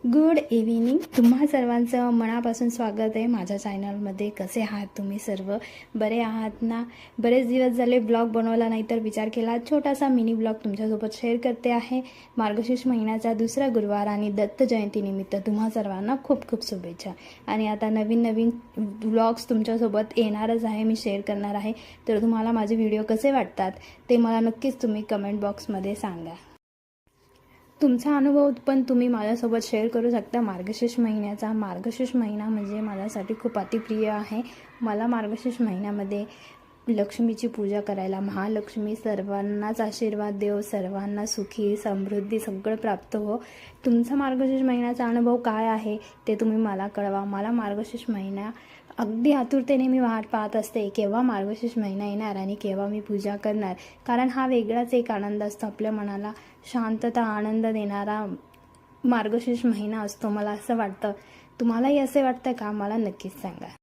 Good evening. तुम्हा सर्वांचं मनापासून स्वागत आहे माझ्या चॅनलमध्ये. कसे आहात तुम्ही सर्व? बरे आहात ना? बरेच दिवस झाले ब्लॉग बनवला नाही, तर विचार केला छोटासा मिनी ब्लॉग तुमच्यासोबत शेअर करते आहे. मार्गशीर्ष महिन्याचा दुसरा गुरुवार आणि दत्त जयंतीनिमित्त तुम्हा सर्वांना खूप खूप शुभेच्छा. आणि आता नवीन नवीन ब्लॉग्स तुमच्यासोबत येणारच आहे, मी शेअर करणार आहे. तर तुम्हाला माझे व्हिडिओ कसे वाटतात ते मला नक्कीच तुम्ही कमेंट बॉक्समध्ये सांगा. तुमचा अनुभव पण तुम्ही माझ्यासोबत शेअर करू शकता. मार्गशीर्ष महिना म्हणजे माझ्यासाठी खूप अतिप्रिय आहे. मला मार्गशीर्ष महिन्यामध्ये लक्ष्मीची पूजा करायला, महालक्ष्मी सर्वांनाच आशीर्वाद देव, सर्वांना सुखी समृद्धी सगळं प्राप्त हो. तुमचा मार्गशीर्ष महिन्याचा अनुभव काय आहे ते तुम्ही मला कळवा. मला मार्गशीर्ष महिना अगदी आतुरतेने मी वाट पाहत असते, केव्हा मार्गशीर्ष महिना येणार आणि केव्हा मी पूजा करणार. कारण हा वेगळाच एक आनंद असतो, आपल्या मनाला शांतता आनंद देणारा मार्गशीर्ष महिना असतो, मला असं वाटतं. तुम्हालाही असे वाटतं का? मला नक्कीच सांगा.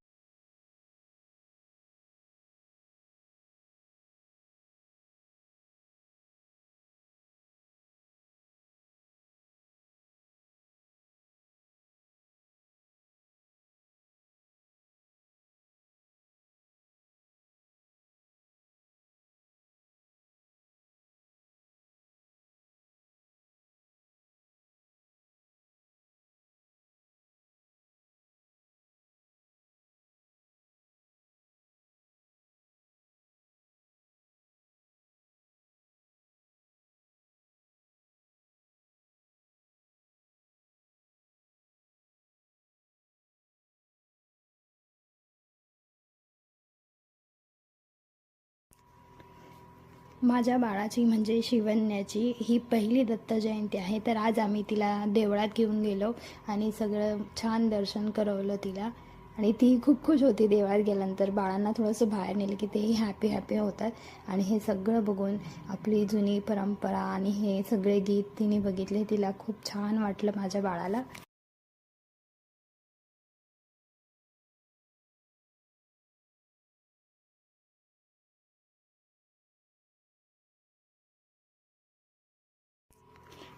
माझ्या बाळाची म्हणजे शिवन्याची ही पहिली दत्त जयंती आहे. तर आज आम्ही तिला देवळात घेऊन गेलो आणि सगळं छान दर्शन करवलं तिला. आणि ती खूप खुश होती देवळात गेल्यानंतर. बाळांना थोडंसं बाहेर नेलं की तेही हॅपी होतात. आणि हे सगळं बघून आपली जुनी परंपरा आणि हे सगळे गीत तिने बघितले. तिला खूप छान वाटलं माझ्या बाळाला.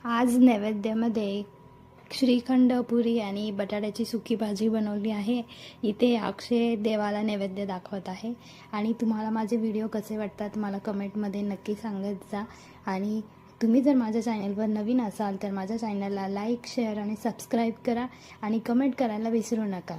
आज नैवेद्यामध्ये श्रीखंड, पुरी आणि बटाट्याची सुकी भाजी बनवली आहे. इथे अक्षय देवाला नैवेद्य दाखवत आहे. आणि तुम्हाला माझे व्हिडिओ कसे वाटतात मला कमेंटमध्ये नक्की सांगत जा. आणि तुम्ही जर माझ्या चॅनलवर नवीन असाल तर माझ्या चॅनलला लाईक, शेअर आणि सबस्क्राईब करा आणि कमेंट करायला विसरू नका.